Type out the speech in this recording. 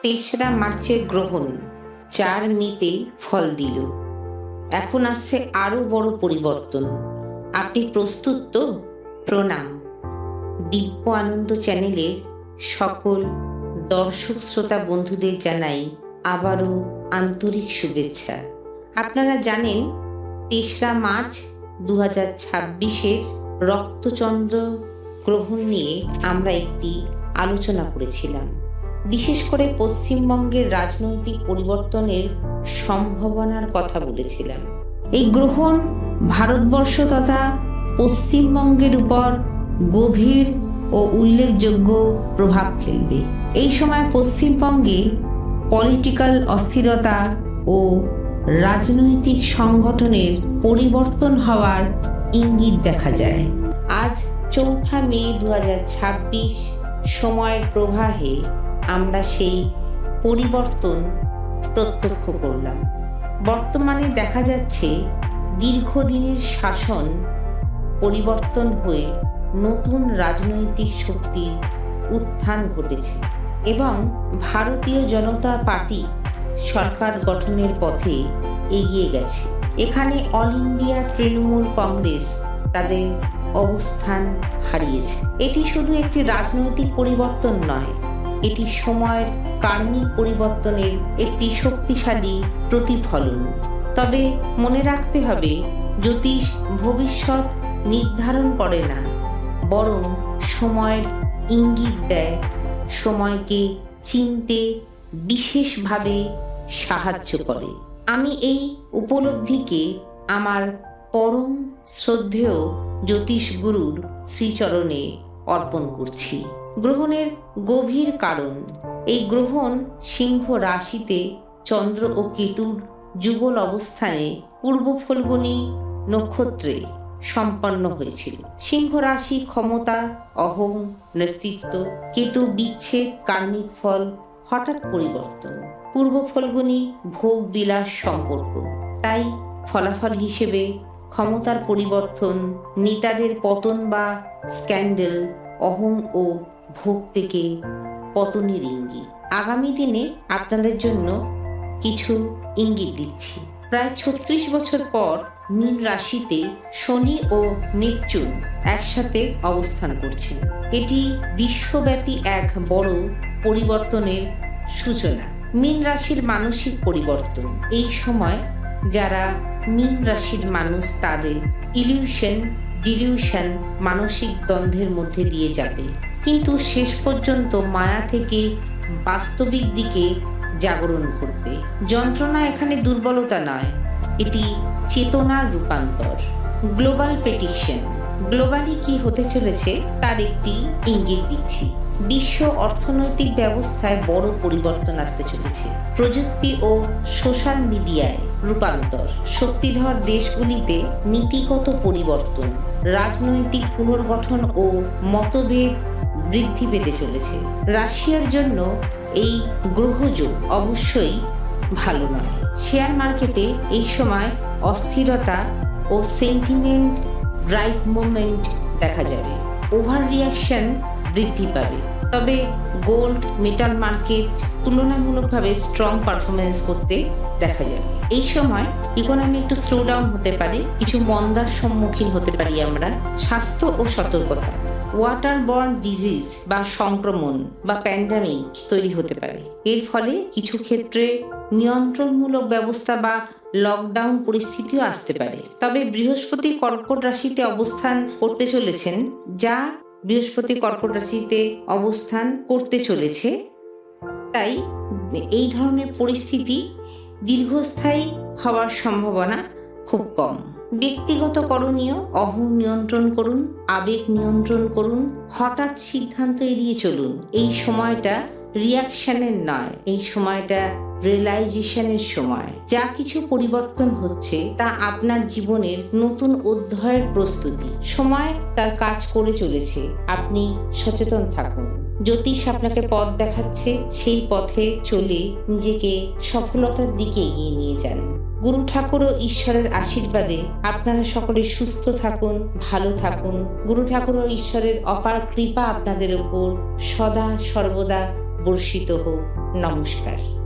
তেসরা মার্চের গ্রহণ 4 মেতে ফল দিল। এখন আসছে আরো বড় পরিবর্তন। আপনি প্রস্তুত তো? প্রণাম। দিব্য আনন্দ চ্যানেলের সকল দর্শক শ্রোতা বন্ধুদের জানাই আবারও আন্তরিক শুভেচ্ছা। আপনারা জানেন 3রা মার্চ 2026-এর রক্তচন্দ্র গ্রহণ নিয়ে আমরা একটি আলোচনা করেছিলাম। বিশেষ করে পশ্চিমবঙ্গের রাজনৈতিক পরিবর্তনের সম্ভাবনার কথা বলেছিলাম। এই গ্রহণ ভারতবর্ষ তথা পশ্চিমবঙ্গের উপর গভীর ও উল্লেখযোগ্য প্রভাব ফেলবে। এই সময় পশ্চিমবঙ্গে পলিটিক্যাল অস্থিরতা ও রাজনৈতিক সংগঠনের পরিবর্তন হওয়ার ইঙ্গিত দেখা যায়। আজ 4 মে 2026 সময়ের প্রবাহে আমরা সেই পরিবর্তন প্রত্যক্ষ করলাম। বর্তমানে দেখা যাচ্ছে দীর্ঘদিনের শাসন পরিবর্তন হয়ে নতুন রাজনৈতিক শক্তির উত্থান ঘটেছে এবং ভারতীয় জনতা পার্টি সরকার গঠনের পথে এগিয়ে গেছে। এখানে অল ইন্ডিয়া তৃণমূল কংগ্রেস তাদের অবস্থান হারিয়েছে। এটি শুধু একটি রাজনৈতিক পরিবর্তন নয়, এটি সময়ের কার্মিক পরিবর্তনের একটি শক্তিশালী প্রতিফলন। তবে মনে রাখতে হবে, জ্যোতিষ ভবিষ্যৎ নির্ধারণ করে না, বরং সময়ের ইঙ্গিত দেয়, সময়কে চিনতে বিশেষভাবে সাহায্য করে। আমি এই উপলব্ধিকে আমার পরম শ্রদ্ধেয় জ্যোতিষ গুরুর শ্রীচরণে অর্পণ করছি। গ্রহণের গভীর কারণ। এই গ্রহণ সিংহ রাশিতে চন্দ্র ও কেতুর যুগল অবস্থানে পূর্ব ফল্গুনী নক্ষত্রে সম্পন্ন হয়েছিল। সিংহ রাশি ক্ষমতা, অহং, নেতৃত্ব, কেতু বিচ্ছেদ, কার্মিক ফল, হঠাৎ পরিবর্তন, পূর্ব ফল্গুনী ভোগ বিলাস সম্পর্ক। তাই ফলাফল হিসেবে ক্ষমতার পরিবর্তন, নেতাদের পতন বা স্ক্যান্ডেল, অহং ও ভোগ থেকে পতনের ইঙ্গিত। আগামী দিনে আপনাদের জন্য কিছু ইঙ্গিত দিচ্ছি। প্রায় 36 বছর পর মীন রাশিতে শনি ও নেপচুন একসাথে অবস্থান করছে। এটি বিশ্বব্যাপী এক বড় পরিবর্তনের সূচনা। মীন রাশির মানসিক পরিবর্তন। এই সময় যারা মীন রাশির মানুষ তাদের ডিলিউশন মানসিক দ্বন্দ্বের মধ্যে দিয়ে যাবে, কিন্তু শেষ পর্যন্ত মায়া থেকে বাস্তবিক দিকে জাগরণ করবে। যন্ত্রণা এখানে দুর্বলতা নয়, এটি চেতনার রূপান্তর। Global prediction. গ্লোবালি কি হতে চলেছে তার একটি ইঙ্গিত দিচ্ছি। বিশ্ব অর্থনৈতিক ব্যবস্থায় বড় পরিবর্তন আসতে চলেছে। প্রযুক্তি ও সোশ্যাল মিডিয়ায় রূপান্তর। শক্তিধর দেশগুলিতে নীতিগত পরিবর্তন। রাজনৈতিক পুনর্গঠন ও মতভেদ বৃদ্ধি পেতে চলেছে। রাশিয়ার জন্য এই গ্রহযোগ অবশ্যই ভালো নয়। শেয়ার মার্কেটে এই সময় অস্থিরতা ও সেন্টিমেন্ট ড্রাইভ মুভমেন্ট দেখা যাবে। ওভার রিয়াকশন বৃদ্ধি পাবে। তবে গোল্ড, মেটাল মার্কেট তুলনামূলকভাবে স্ট্রং পারফরমেন্স করতে দেখা যাবে। এই সময় ইকোনমি একটু স্লো ডাউন হতে পারে, কিছু মন্দার সম্মুখীন হতে পারি আমরা। স্বাস্থ্য ও সতর্কতা। ওয়াটারবর্ন ডিজিজ বা সংক্রমণ বা প্যান্ডামিক তৈরি হতে পারে। এর ফলে কিছু ক্ষেত্রে নিয়ন্ত্রণমূলক ব্যবস্থা বা লকডাউন পরিস্থিতিও আসতে পারে। তবে বৃহস্পতি কর্কট রাশিতে অবস্থান করতে চলেছে, তাই এই ধরনের পরিস্থিতি দীর্ঘস্থায়ী হওয়ার সম্ভাবনা খুব কম। ব্যক্তিগত করণীয়। অহং নিয়ন্ত্রণ করুন, আবেগ নিয়ন্ত্রণ করুন, হঠাৎ সিদ্ধান্ত এড়িয়ে চলুন। এই সময়টা রিয়াকশনের নয়, এই সময়টা রিয়েলাইজেশনের সময়। যা কিছু পরিবর্তন হচ্ছে তা আপনার জীবনের নতুন অধ্যায়ের প্রস্তুতি। সময় তার কাজ করে চলেছে, আপনি সচেতন থাকুন। জ্যোতিষ আপনাকে পথ দেখাচ্ছে, সেই পথে চলে নিজেকে সফলতার দিকে এগিয়ে নিয়ে যান। গুরু ঠাকুর ও ঈশ্বরের আশীর্বাদে আপনারা সকলে সুস্থ থাকুন, ভালো থাকুন। গুরু ঠাকুর ও ঈশ্বরের অপার কৃপা আপনাদের উপর সদা সর্বদা বর্ষিত হোক। নমস্কার।